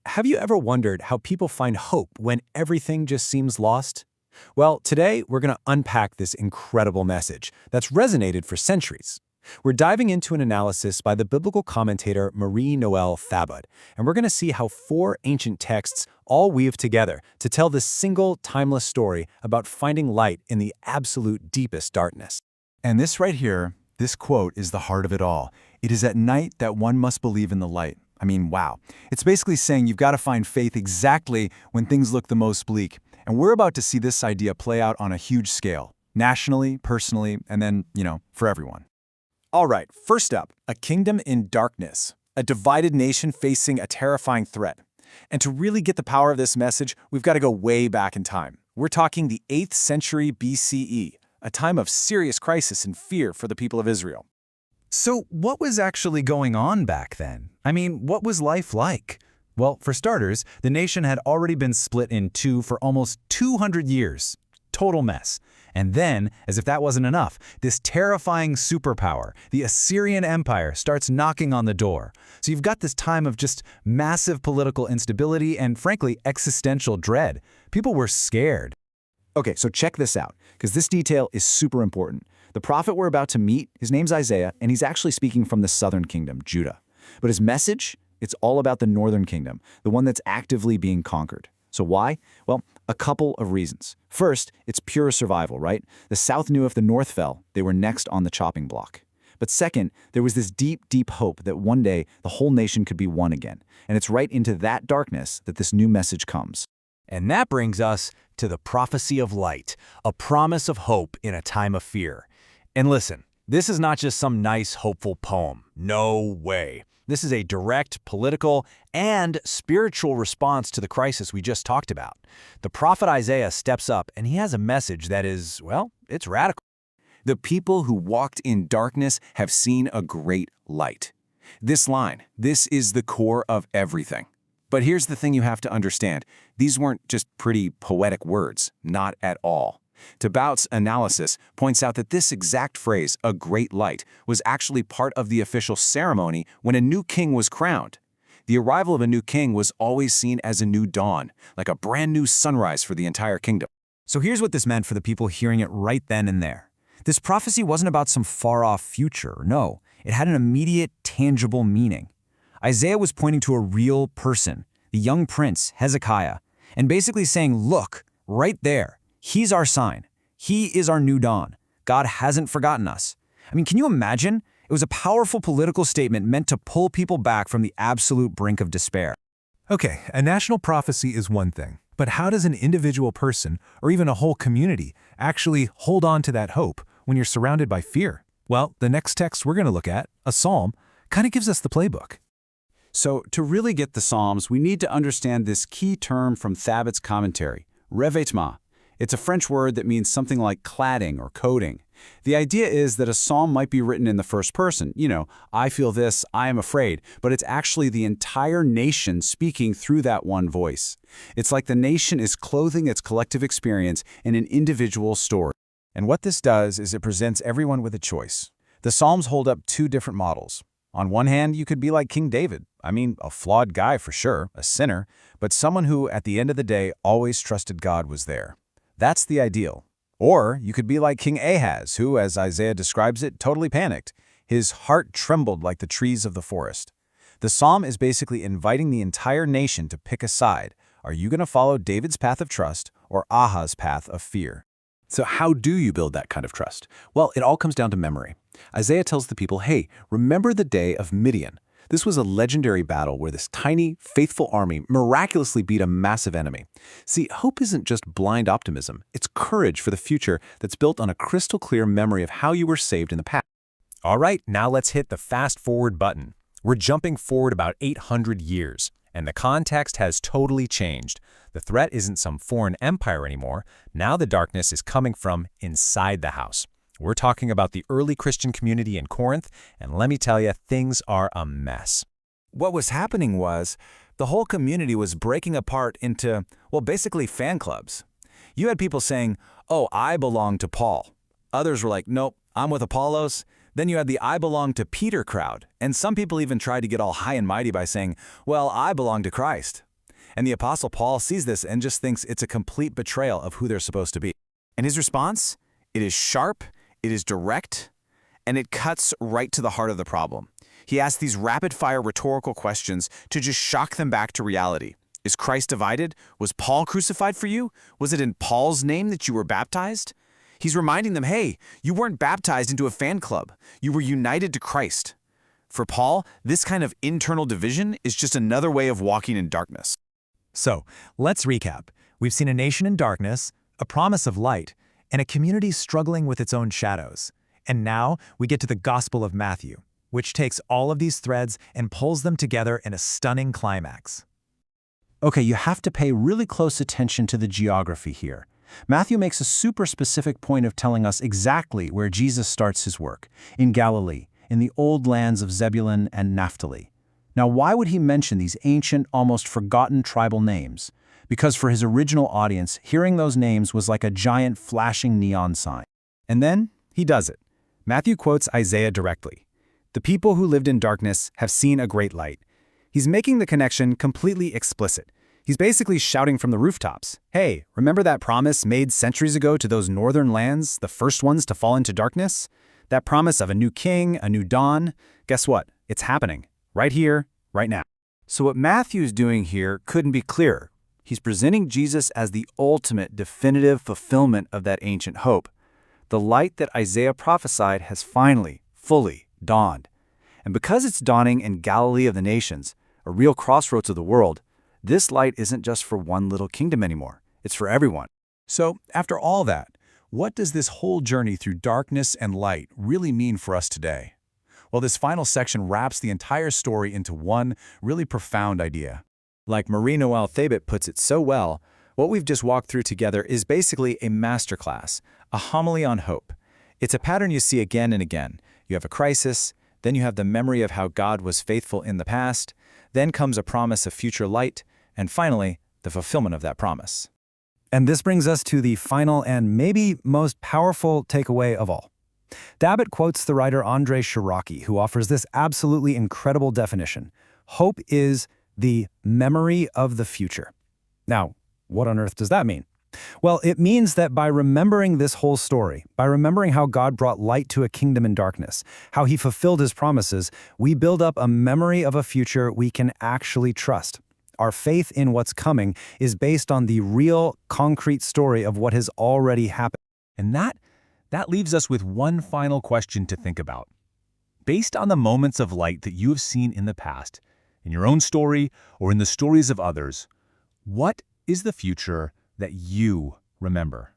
Have you ever wondered how people find hope when everything just seems lost? Well, today we're going to unpack this incredible message that's resonated for centuries. We're diving into an analysis by the biblical commentator Marie-Noël Thabot, and we're going to see how four ancient texts all weave together to tell this single, timeless story about finding light in the absolute deepest darkness. And this right here, this quote is the heart of it all. It is at night that one must believe in the light. I mean, wow. It's basically saying you've got to find faith exactly when things look the most bleak. And we're about to see this idea play out on a huge scale, nationally, personally, and then, for everyone. All right, first up, a kingdom in darkness, a divided nation facing a terrifying threat. And to really get the power of this message, we've got to go way back in time. We're talking the 8th century BCE, a time of serious crisis and fear for the people of Israel. So what was actually going on back then? I mean, what was life like? Well, for starters, the nation had already been split in two for almost 200 years. Total mess. And then, as if that wasn't enough, this terrifying superpower, the Assyrian Empire, starts knocking on the door. So you've got this time of just massive political instability and, frankly, existential dread. People were scared. Okay, so check this out, because this detail is super important. The prophet we're about to meet, his name's Isaiah, and he's actually speaking from the southern kingdom, Judah. But his message, it's all about the northern kingdom, the one that's actively being conquered. So why? Well, a couple of reasons. First, it's pure survival, right? The south knew if the north fell, they were next on the chopping block. But second, there was this deep, deep hope that one day the whole nation could be one again. And it's right into that darkness that this new message comes. And that brings us to the prophecy of light, a promise of hope in a time of fear. And listen, this is not just some nice, hopeful poem. No way. This is a direct political and spiritual response to the crisis we just talked about. The prophet Isaiah steps up and he has a message that is, well, it's radical. The people who walked in darkness have seen a great light. This line, this is the core of everything. But here's the thing you have to understand. These weren't just pretty poetic words, not at all. Thabot's analysis points out that this exact phrase, a great light, was actually part of the official ceremony when a new king was crowned. The arrival of a new king was always seen as a new dawn, like a brand new sunrise for the entire kingdom. So here's what this meant for the people hearing it right then and there. This prophecy wasn't about some far-off future, no. It had an immediate, tangible meaning. Isaiah was pointing to a real person, the young prince, Hezekiah, and basically saying, look, right there, he's our sign. He is our new dawn. God hasn't forgotten us. I mean, can you imagine? It was a powerful political statement meant to pull people back from the absolute brink of despair. Okay, a national prophecy is one thing, but how does an individual person, or even a whole community, actually hold on to that hope when you're surrounded by fear? Well, the next text we're going to look at, a psalm, kind of gives us the playbook. So to really get the Psalms, we need to understand this key term from Thabot's commentary, revêtement. It's a French word that means something like cladding or coating. The idea is that a psalm might be written in the first person. I feel this, I am afraid, but it's actually the entire nation speaking through that one voice. It's like the nation is clothing its collective experience in an individual story. And what this does is it presents everyone with a choice. The Psalms hold up two different models. On one hand, you could be like King David. I mean, a flawed guy for sure, a sinner, but someone who, at the end of the day, always trusted God was there. That's the ideal. Or you could be like King Ahaz, who, as Isaiah describes it, totally panicked. His heart trembled like the trees of the forest. The psalm is basically inviting the entire nation to pick a side. Are you going to follow David's path of trust or Ahaz's path of fear? So how do you build that kind of trust? Well, it all comes down to memory. Isaiah tells the people, hey, remember the day of Midian. This was a legendary battle where this tiny, faithful army miraculously beat a massive enemy. See, hope isn't just blind optimism. It's courage for the future that's built on a crystal clear memory of how you were saved in the past. All right, now let's hit the fast forward button. We're jumping forward about 800 years, and the context has totally changed. The threat isn't some foreign empire anymore. Now the darkness is coming from inside the house. We're talking about the early Christian community in Corinth, and let me tell you, things are a mess. What was happening was the whole community was breaking apart into, well, basically fan clubs. You had people saying, oh, I belong to Paul. Others were like, nope, I'm with Apollos. Then you had the I belong to Peter crowd, and some people even tried to get all high and mighty by saying, well, I belong to Christ. And the Apostle Paul sees this and just thinks it's a complete betrayal of who they're supposed to be. And his response? It is sharp, it is direct, and it cuts right to the heart of the problem. He asks these rapid-fire rhetorical questions to just shock them back to reality. Is Christ divided? Was Paul crucified for you? Was it in Paul's name that you were baptized? He's reminding them, hey, you weren't baptized into a fan club. You were united to Christ. For Paul, this kind of internal division is just another way of walking in darkness. So, let's recap. We've seen a nation in darkness, a promise of light, and a community struggling with its own shadows. And now we get to the Gospel of Matthew, which takes all of these threads and pulls them together in a stunning climax. Okay, you have to pay really close attention to the geography here. Matthew makes a super specific point of telling us exactly where Jesus starts his work, in Galilee, in the old lands of Zebulun and Naphtali. Now, why would he mention these ancient, almost forgotten tribal names? Because for his original audience, hearing those names was like a giant flashing neon sign. And then he does it. Matthew quotes Isaiah directly. The people who lived in darkness have seen a great light. He's making the connection completely explicit. He's basically shouting from the rooftops, hey, remember that promise made centuries ago to those northern lands, the first ones to fall into darkness? That promise of a new king, a new dawn? Guess what? It's happening. Right here, right now. So what Matthew's doing here couldn't be clearer. He's presenting Jesus as the ultimate, definitive fulfillment of that ancient hope. The light that Isaiah prophesied has finally, fully dawned. And because it's dawning in Galilee of the nations, a real crossroads of the world, this light isn't just for one little kingdom anymore. It's for everyone. So, after all that, what does this whole journey through darkness and light really mean for us today? Well, this final section wraps the entire story into one really profound idea. Like Marie-Noelle Thabit puts it so well, what we've just walked through together is basically a masterclass, a homily on hope. It's a pattern you see again and again. You have a crisis, then you have the memory of how God was faithful in the past, then comes a promise of future light, and finally, the fulfillment of that promise. And this brings us to the final and maybe most powerful takeaway of all. Thabit quotes the writer Andrei Shiraki, who offers this absolutely incredible definition. Hope is the memory of the future. Now, what on earth does that mean? Well, it means that by remembering this whole story, by remembering how God brought light to a kingdom in darkness, how he fulfilled his promises, we build up a memory of a future we can actually trust. Our faith in what's coming is based on the real, concrete story of what has already happened. And that leaves us with one final question to think about. Based on the moments of light that you have seen in the past, in your own story or in the stories of others, what is the future that you remember?